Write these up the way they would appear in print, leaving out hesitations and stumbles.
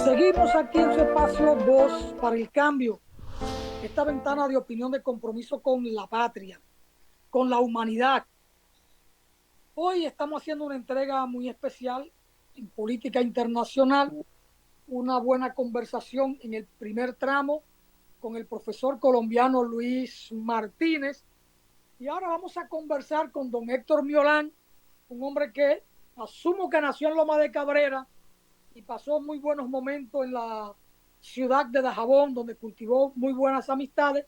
Seguimos aquí en su espacio Voz para el Cambio, esta ventana de opinión de compromiso con la patria, con la humanidad. Hoy estamos haciendo una entrega muy especial en política internacional, una buena conversación en el primer tramo con el profesor colombiano Luis Martínez. Y ahora vamos a conversar con don Héctor Miolán, un hombre que asumo que nació en Loma de Cabrera y pasó muy buenos momentos en la ciudad de Dajabón, donde cultivó muy buenas amistades.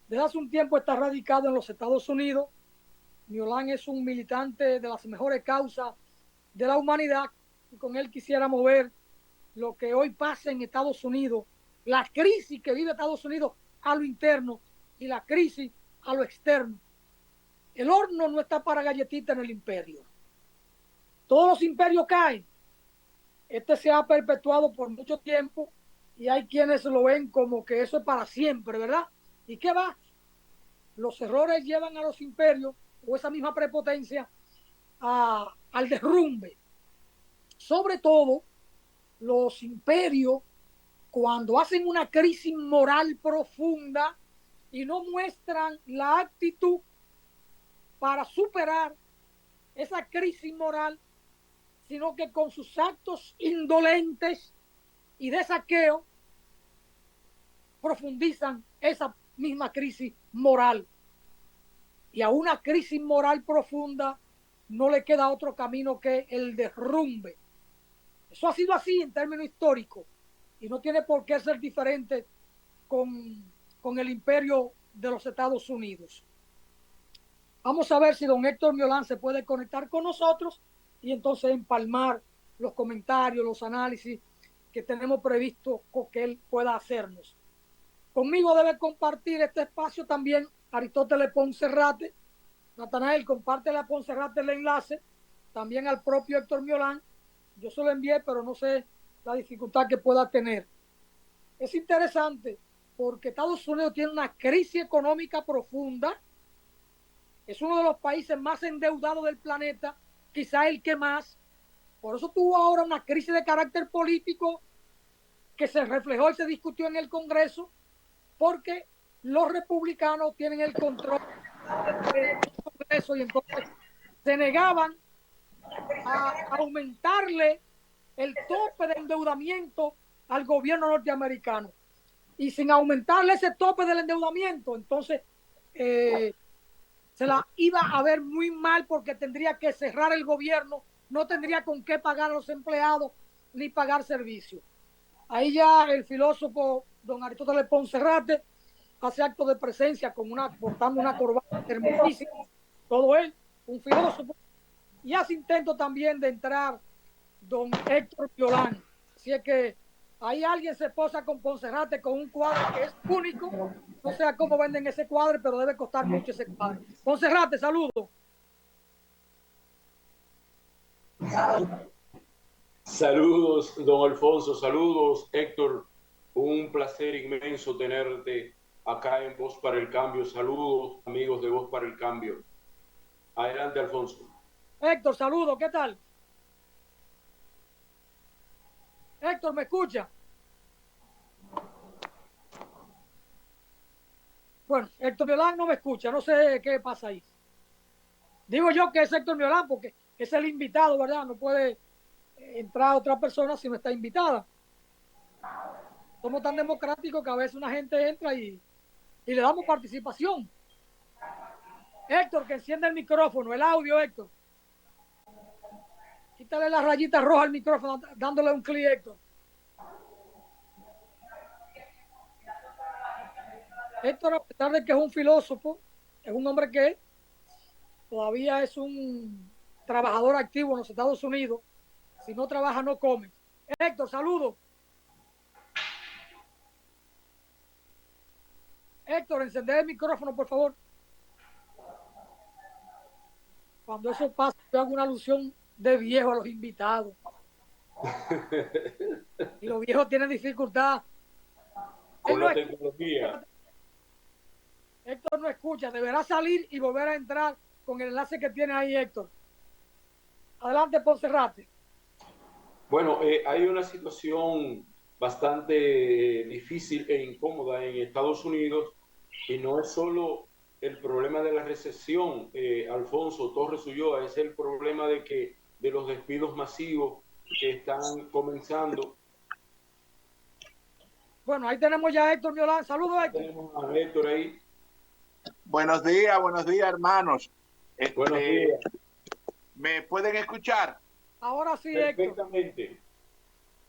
Desde hace un tiempo está radicado en los Estados Unidos. Miolán es un militante de las mejores causas de la humanidad y con él quisiera mover lo que hoy pasa en Estados Unidos, la crisis que vive Estados Unidos a lo interno y la crisis a lo externo. El horno no está para galletitas en el imperio. Todos los imperios caen. Este se ha perpetuado por mucho tiempo y hay quienes lo ven como que eso es para siempre, ¿verdad? ¿Y qué va? Los errores llevan a los imperios o esa misma prepotencia al derrumbe. Sobre todo, los imperios, cuando hacen una crisis moral profunda y no muestran la actitud para superar esa crisis moral, sino que con sus actos indolentes y de saqueo profundizan esa misma crisis moral. Y a una crisis moral profunda no le queda otro camino que el derrumbe. Eso ha sido así en términos históricos y no tiene por qué ser diferente con el imperio de los Estados Unidos. Vamos a ver si don Héctor Miolán se puede conectar con nosotros y entonces empalmar los comentarios, los análisis que tenemos previsto que él pueda hacernos. Conmigo debe compartir este espacio también Aristóteles Poncerrate. Natanael, compártele a Poncerrate el enlace, también al propio Héctor Miolán. Yo se lo envié, pero no sé la dificultad que pueda tener. Es interesante porque Estados Unidos tiene una crisis económica profunda. Es uno de los países más endeudados del planeta, quizá el que más. Por eso tuvo ahora una crisis de carácter político que se reflejó y se discutió en el Congreso, porque los republicanos tienen el control del Congreso y entonces se negaban a aumentarle el tope de endeudamiento al gobierno norteamericano. Y sin aumentarle ese tope del endeudamiento, entonces se la iba a ver muy mal porque tendría que cerrar el gobierno, no tendría con qué pagar a los empleados ni pagar servicios. Ahí ya el filósofo don Aristóteles Poncerrate hace acto de presencia con portando una corbata hermosísima, todo él, un filósofo, y hace intento también de entrar don Héctor Violán. Así es que ahí alguien se posa con Poncerrate con un cuadro que es único. No sé a cómo venden ese cuadro, pero debe costar mucho ese cuadro. Poncerrate, saludo. Saludos, don Alfonso, saludos, Héctor. Un placer inmenso tenerte acá en Voz para el Cambio. Saludos, amigos de Voz para el Cambio. Adelante, Alfonso. Héctor, saludo, ¿qué tal? Héctor, ¿me escucha? Bueno, Héctor Violán no me escucha, no sé qué pasa ahí. Digo yo que es Héctor Violán porque es el invitado, ¿verdad? No puede entrar otra persona si no está invitada. Somos tan democráticos que a veces una gente entra y le damos participación. Héctor, que enciende el micrófono, el audio, Héctor. Quítale la rayita roja al micrófono dándole un clic, Héctor. Héctor, a pesar de que es un filósofo, es un hombre que todavía es un trabajador activo en los Estados Unidos. Si no trabaja, no come. Héctor, saludo. Héctor, encender el micrófono, por favor. Cuando eso pasa, yo hago una alusión de viejo a los invitados. Y los viejos tienen dificultad. Con la tecnología. Héctor no escucha, deberá salir y volver a entrar con el enlace que tiene ahí, Héctor. Adelante, Poncerrate. Bueno, hay una situación bastante difícil e incómoda en Estados Unidos y no es solo el problema de la recesión, Alfonso Torres Ulloa, es el problema de los despidos masivos que están comenzando. Bueno, ahí tenemos ya a Héctor Miolán. Saludos, Ya Héctor. tenemos a Héctor ahí. Buenos días, hermanos. Buenos días. ¿Me pueden escuchar? Ahora sí, Héctor. Perfectamente.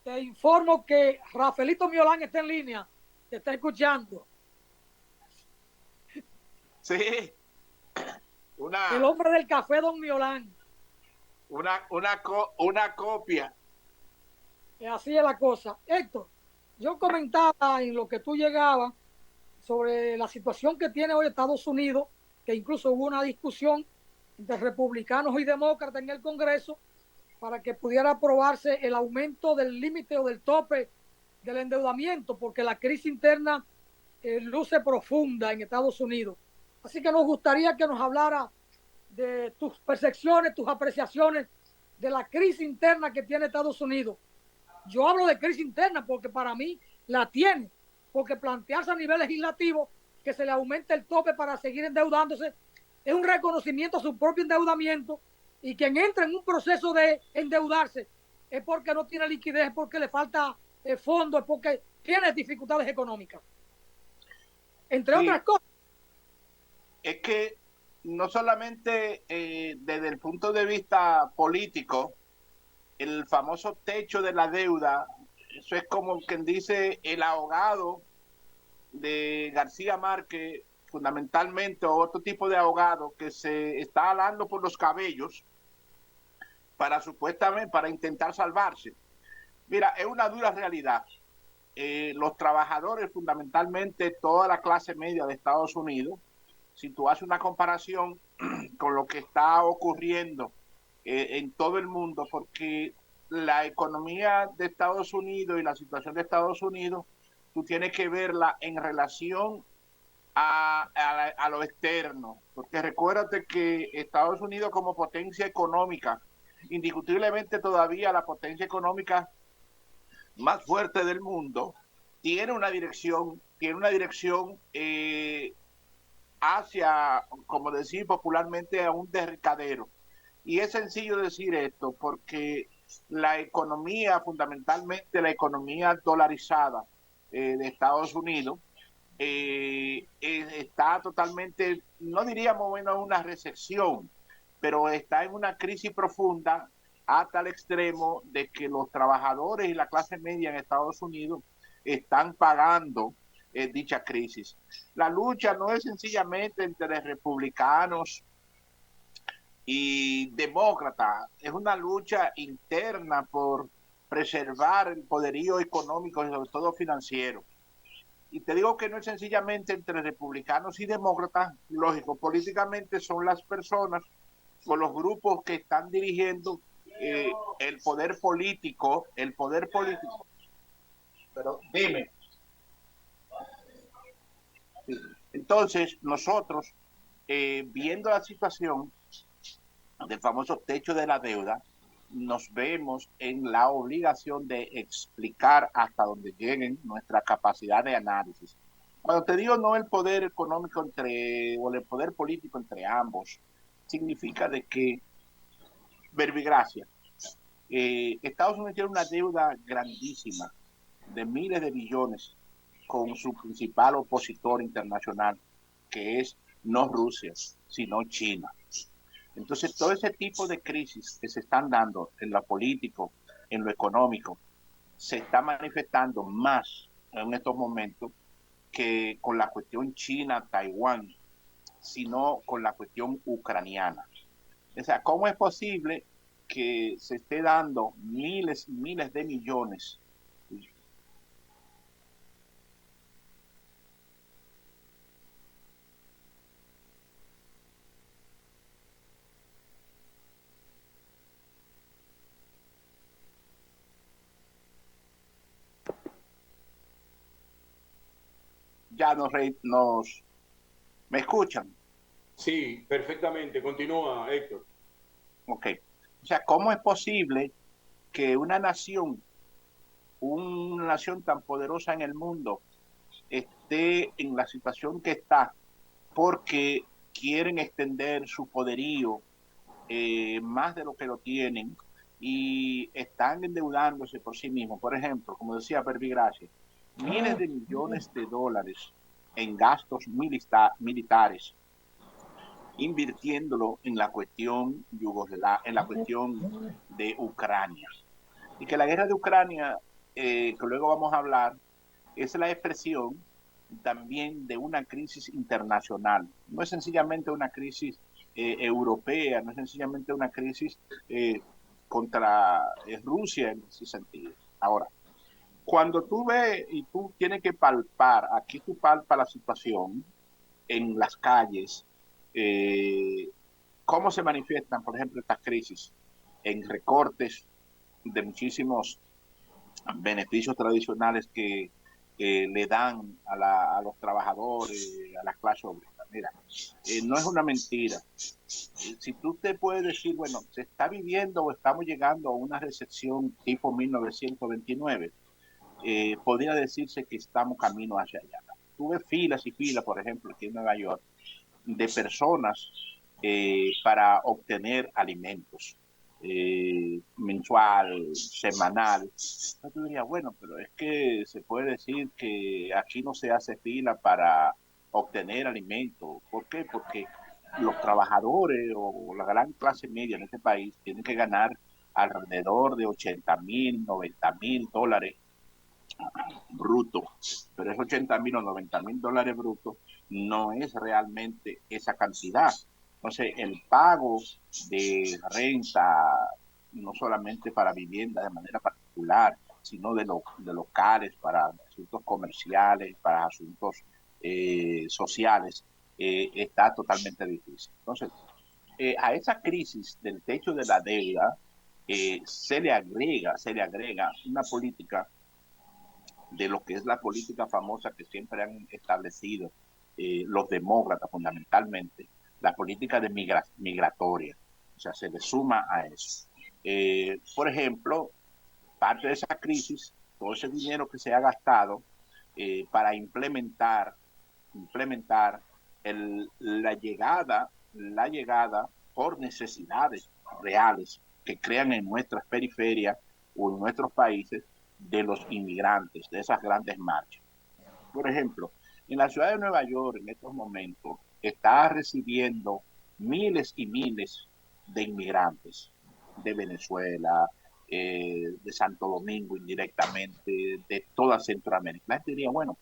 Te informo que Rafaelito Miolán está en línea. Te está escuchando. Sí. El hombre del café, don Miolán. Una copia. Así es la cosa. Héctor, yo comentaba en lo que tú llegabas sobre la situación que tiene hoy Estados Unidos, que incluso hubo una discusión entre republicanos y demócratas en el Congreso para que pudiera aprobarse el aumento del límite o del tope del endeudamiento, porque la crisis interna luce profunda en Estados Unidos. Así que nos gustaría que nos hablara de tus percepciones, tus apreciaciones de la crisis interna que tiene Estados Unidos. Yo hablo de crisis interna porque para mí la tiene, porque plantearse a nivel legislativo que se le aumente el tope para seguir endeudándose es un reconocimiento a su propio endeudamiento, y quien entra en un proceso de endeudarse es porque no tiene liquidez, es porque le falta fondos, es porque tiene dificultades económicas, entre Sí, otras cosas. es que no solamente desde el punto de vista político, el famoso techo de la deuda, eso es como quien dice el ahogado de García Márquez, fundamentalmente, o otro tipo de ahogado que se está alando por los cabellos para supuestamente, para intentar salvarse. Mira, es una dura realidad. Los trabajadores, fundamentalmente toda la clase media de Estados Unidos, si tú haces una comparación con lo que está ocurriendo en todo el mundo, porque la economía de Estados Unidos y la situación de Estados Unidos, tú tienes que verla en relación a lo externo, porque recuérdate que Estados Unidos como potencia económica, indiscutiblemente todavía la potencia económica más fuerte del mundo, tiene una dirección hacia, como decir popularmente, a un derricadero. Y es sencillo decir esto porque la economía, fundamentalmente la economía dolarizada de Estados Unidos, está totalmente, no diríamos bueno, una recesión, pero está en una crisis profunda a tal extremo de que los trabajadores y la clase media en Estados Unidos están pagando dicha crisis. La lucha no es sencillamente entre republicanos y demócratas, es una lucha interna por preservar el poderío económico y sobre todo financiero. Y te digo que no es sencillamente entre republicanos y demócratas, lógico, políticamente son las personas o los grupos que están dirigiendo el poder político. Pero dime. Entonces, nosotros, viendo la situación del famoso techo de la deuda, nos vemos en la obligación de explicar hasta dónde lleguen nuestra capacidad de análisis. Cuando te digo no el poder económico o el poder político entre ambos, significa de que, verbigracia, Estados Unidos tiene una deuda grandísima de miles de billones con su principal opositor internacional, que es no Rusia, sino China. Entonces, todo ese tipo de crisis que se están dando en lo político, en lo económico, se está manifestando más en estos momentos que con la cuestión China-Taiwán, sino con la cuestión ucraniana. O sea, ¿cómo es posible que se esté dando miles y miles de millones? Ya ¿me escuchan? Sí, perfectamente. Continúa, Héctor. Ok. O sea, ¿cómo es posible que una nación tan poderosa en el mundo esté en la situación que está porque quieren extender su poderío más de lo que lo tienen y están endeudándose por sí mismos. Por ejemplo, como decía Pervigracia, miles de millones de dólares en gastos militares, invirtiéndolo en la cuestión en la cuestión de Ucrania. Y que la guerra de Ucrania, que luego vamos a hablar, es la expresión también de una crisis internacional. No es sencillamente una crisis europea, no es sencillamente una crisis contra Rusia en ese sentido. Ahora, cuando tú ves y tú tienes que palpar, aquí tú palpas la situación en las calles, eh, cómo se manifiestan, por ejemplo, estas crisis en recortes de muchísimos beneficios tradicionales que le dan a los trabajadores, a la clase obrera. Mira, no es una mentira. Si tú te puedes decir, bueno, se está viviendo o estamos llegando a una recesión tipo 1929, podría decirse que estamos camino hacia allá. Tuve filas y filas, por ejemplo, aquí en Nueva York, de personas para obtener alimentos mensual, semanal. Entonces tú dirías, bueno, pero es que se puede decir que aquí no se hace fila para obtener alimentos. ¿Por qué? Porque los trabajadores o la gran clase media en este país tienen que ganar alrededor de 80,000, 90,000 dólares bruto, pero esos 80,000 o 90,000 dólares brutos no es realmente esa cantidad. Entonces, el pago de renta, no solamente para vivienda de manera particular, sino de locales, para asuntos comerciales, para asuntos sociales, está totalmente difícil. Entonces, a esa crisis del techo de la deuda se le agrega una política de lo que es la política famosa que siempre han establecido los demócratas fundamentalmente, la política de migratoria. O sea, se le suma a eso. Por ejemplo, parte de esa crisis, todo ese dinero que se ha gastado para implementar la llegada por necesidades reales que crean en nuestras periferias o en nuestros países de los inmigrantes, de esas grandes marchas. Por ejemplo, en la ciudad de Nueva York en estos momentos está recibiendo miles y miles de inmigrantes de Venezuela, de Santo Domingo indirectamente, de toda Centroamérica. La gente diría, bueno,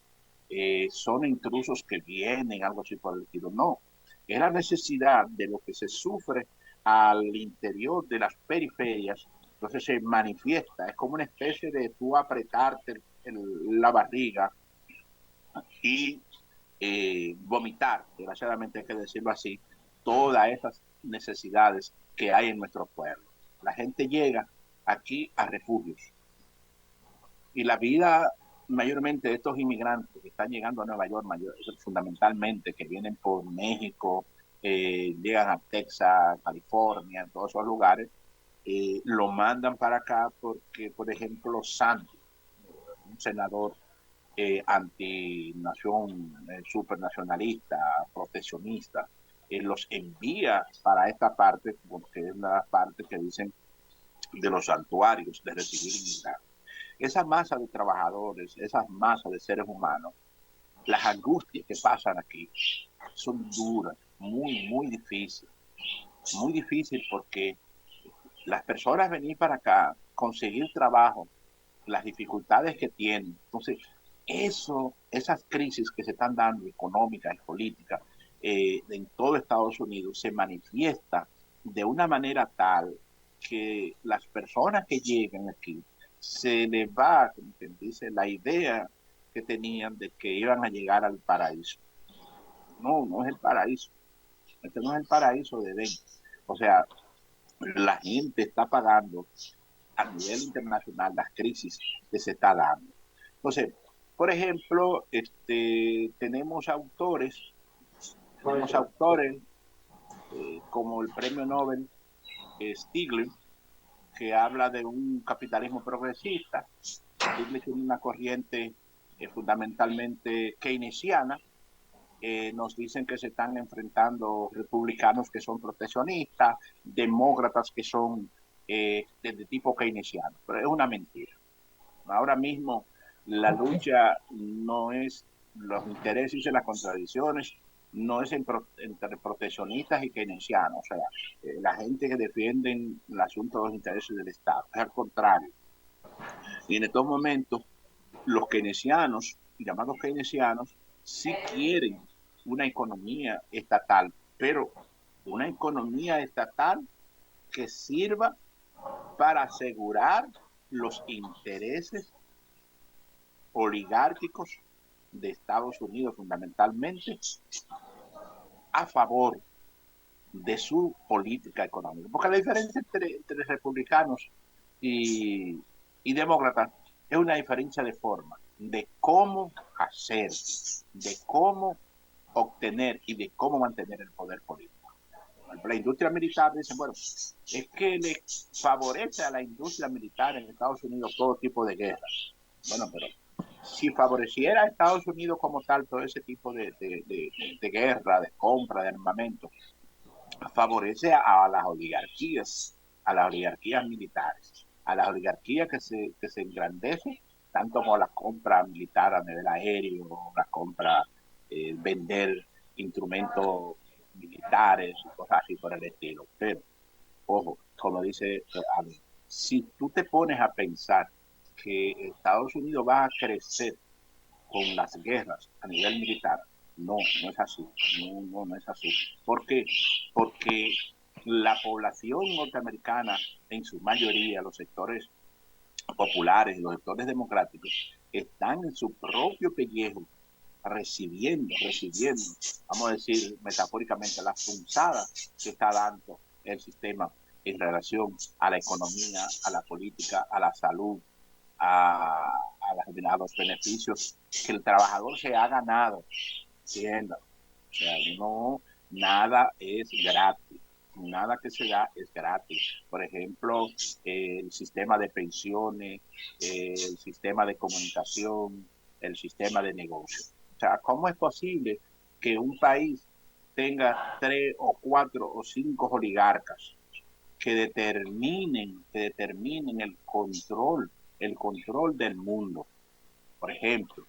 son intrusos que vienen, algo así por el estilo. No, es la necesidad de lo que se sufre al interior de las periferias, entonces se manifiesta, es como una especie de tú apretarte la barriga y vomitar, desgraciadamente hay que decirlo así, todas esas necesidades que hay en nuestro pueblo. La gente llega aquí a refugios y la vida mayormente de estos inmigrantes que están llegando a Nueva York, fundamentalmente, que vienen por México, llegan a Texas, California, todos esos lugares, lo mandan para acá porque, por ejemplo, Santos, un senador antinación, supernacionalista, proteccionista, los envía para esta parte, porque es la parte que dicen de los santuarios de recibir inmigrantes. Esa masa de trabajadores, esa masa de seres humanos, las angustias que pasan aquí son duras, muy difíciles. Muy difícil porque las personas venir para acá, conseguir trabajo, las dificultades que tienen. Entonces, esas crisis que se están dando, económicas y políticas, en todo Estados Unidos, se manifiesta de una manera tal que las personas que llegan aquí se les va, como quien dice, la idea que tenían de que iban a llegar al paraíso. No, no es el paraíso. Este no es el paraíso de Edén. O sea, la gente está pagando a nivel internacional las crisis que se está dando. Entonces, por ejemplo, tenemos autores como el premio Nobel Stiglitz, que habla de un capitalismo progresista. Stiglitz tiene una corriente fundamentalmente keynesiana. Nos dicen que se están enfrentando republicanos que son proteccionistas, demócratas que son de tipo keynesiano, pero es una mentira. Ahora mismo la lucha no es los intereses y las contradicciones, no es entre proteccionistas y keynesianos, o sea, la gente que defienden el asunto de los intereses del Estado, es al contrario. Y en estos momentos, los keynesianos, llamados keynesianos, sí quieren una economía estatal, pero una economía estatal que sirva para asegurar los intereses oligárquicos de Estados Unidos, fundamentalmente a favor de su política económica. Porque la diferencia entre republicanos y demócratas es una diferencia de forma, de cómo hacer, de cómo obtener y de cómo mantener el poder político. La industria militar, dicen, bueno, es que le favorece a la industria militar en Estados Unidos todo tipo de guerras. Bueno, pero si favoreciera a Estados Unidos como tal todo ese tipo de guerra, de compra, de armamento, favorece a las oligarquías militares, a las oligarquías que se engrandecen, tanto como la compra militar a nivel aéreo, la compra, vender instrumentos militares y cosas así por el estilo. Pero, ojo, como dice Ale, si tú te pones a pensar que Estados Unidos va a crecer con las guerras a nivel militar, no es así, no es así. ¿Por qué? Porque la población norteamericana, en su mayoría, los sectores populares y los sectores democráticos, están en su propio pellejo recibiendo, vamos a decir metafóricamente, las punzadas que está dando el sistema en relación a la economía, a la política, a la salud, a los beneficios que el trabajador se ha ganado. Entiéndalo. O sea, no, nada es gratis. Nada que se da es gratis. Por ejemplo, el sistema de pensiones, el sistema de comunicación, el sistema de negocio. O sea, ¿cómo es posible que un país tenga 3 o 4 o 5 oligarcas que determinen el control del mundo? Por ejemplo,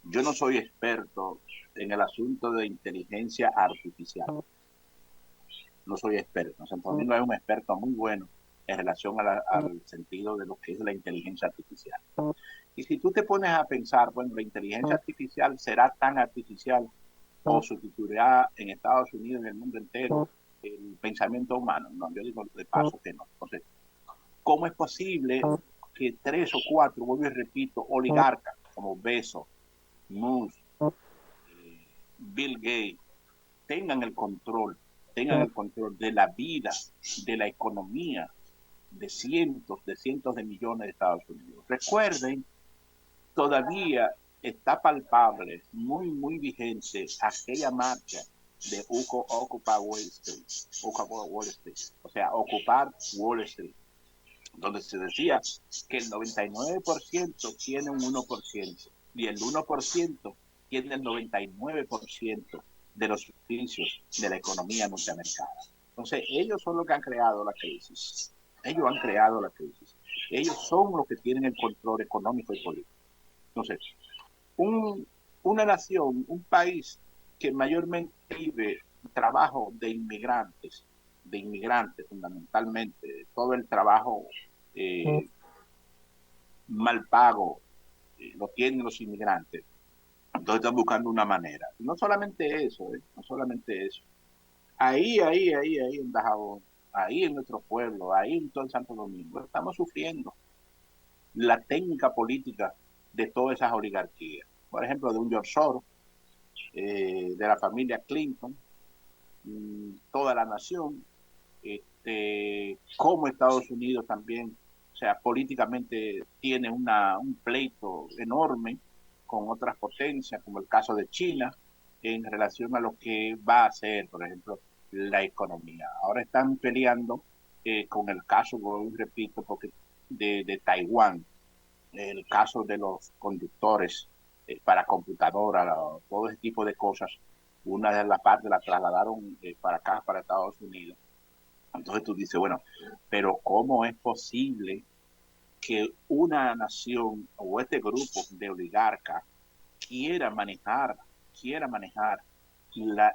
yo no soy experto en el asunto de inteligencia artificial. No soy experto. Santo Domingo es un experto muy bueno en relación al sentido de lo que es la inteligencia artificial. Y si tú te pones a pensar, bueno, la inteligencia artificial será tan artificial o sustituirá en Estados Unidos y en el mundo entero el pensamiento humano. No, yo digo de paso que no. Entonces, ¿cómo es posible que 3 o 4, vuelvo y repito, oligarcas como Bezos, Musk, Bill Gates, tengan el control de la vida, de la economía de cientos de millones de Estados Unidos? Recuerden, todavía está palpable, muy vigente, aquella marcha de Occupy Wall Street, o sea, ocupar Wall Street, donde se decía que el 99% tiene un 1% y el 1% tiene el 99% de los beneficios de la economía norteamericana. Entonces, ellos son los que han creado la crisis. Ellos son los que tienen el control económico y político. Entonces, una nación, un país que mayormente vive trabajo de inmigrantes fundamentalmente, todo el trabajo mal pago lo tienen los inmigrantes. Entonces están buscando una manera. No solamente eso, no solamente eso. Ahí en Dajabón, ahí en nuestro pueblo, ahí en todo el Santo Domingo, estamos sufriendo la técnica política de todas esas oligarquías. Por ejemplo, de un George Soros, de la familia Clinton, toda la nación, como Estados Unidos también, o sea, políticamente tiene un pleito enorme con otras potencias, como el caso de China, en relación a lo que va a hacer, por ejemplo, la economía. Ahora están peleando con el caso, repito, porque de Taiwán, el caso de los conductores para computadora, todo ese tipo de cosas, una de las partes la trasladaron para acá, para Estados Unidos. Entonces tú dices, bueno, pero ¿cómo es posible que una nación o este grupo de oligarcas quiera manejar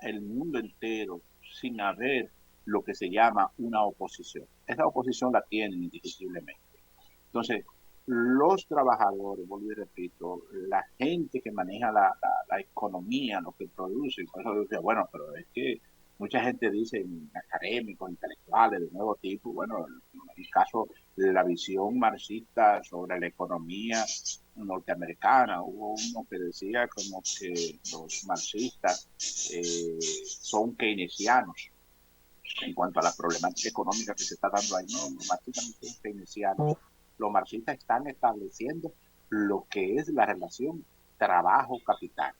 el mundo entero sin haber lo que se llama una oposición? Esa oposición la tienen indiscutiblemente. Entonces, los trabajadores, vuelvo y repito, la gente que maneja la economía, lo que produce, por eso yo decía, bueno, pero es que mucha gente dice, académicos, intelectuales de nuevo tipo, bueno, el caso de la visión marxista sobre la economía norteamericana, hubo uno que decía como que los marxistas son keynesianos en cuanto a la problemática económica que se está dando ahí. No, los marxistas no son keynesianos. Los marxistas están estableciendo lo que es la relación trabajo-capital.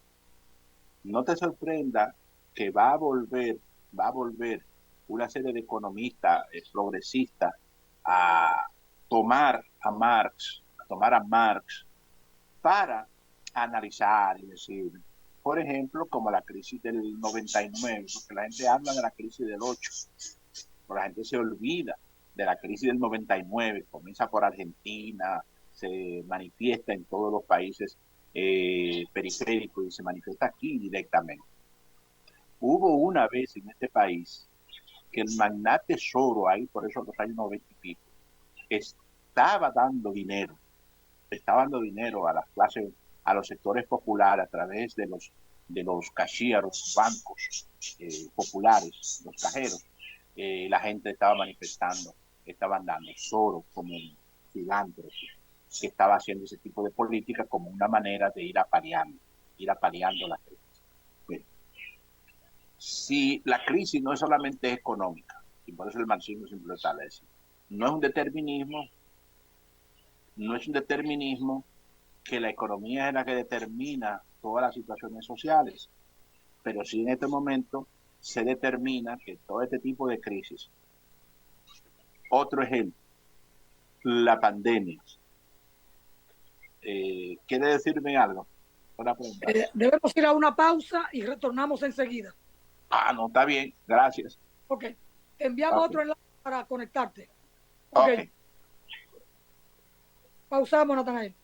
No te sorprenda que va a volver una serie de economistas progresistas a tomar a Marx para analizar y decir, por ejemplo, como la crisis del 99, porque la gente habla de la crisis del 8, pero la gente se olvida de la crisis del 99, comienza por Argentina, se manifiesta en todos los países periféricos y se manifiesta aquí directamente. Hubo una vez en este país que el magnate Soro, ahí por eso los años 90 y pico, estaba dando dinero a las clases, a los sectores populares a través de los cajeros, bancos populares, los cajeros. La gente estaba manifestando, estaban dando Soros como un filántropo que estaba haciendo ese tipo de política como una manera de ir apaleando la crisis. Bien. Si la crisis no es solamente económica, y por eso el marxismo siempre lo establece, no es un determinismo que la economía es la que determina todas las situaciones sociales, pero sí en este momento se determina que todo este tipo de crisis. Otro ejemplo, la pandemia. ¿Quiere decirme algo? Debemos ir a una pausa y retornamos enseguida. No, está bien, gracias. Ok, te enviamos otro enlace para conectarte. Ok. Pausamos, Natanael.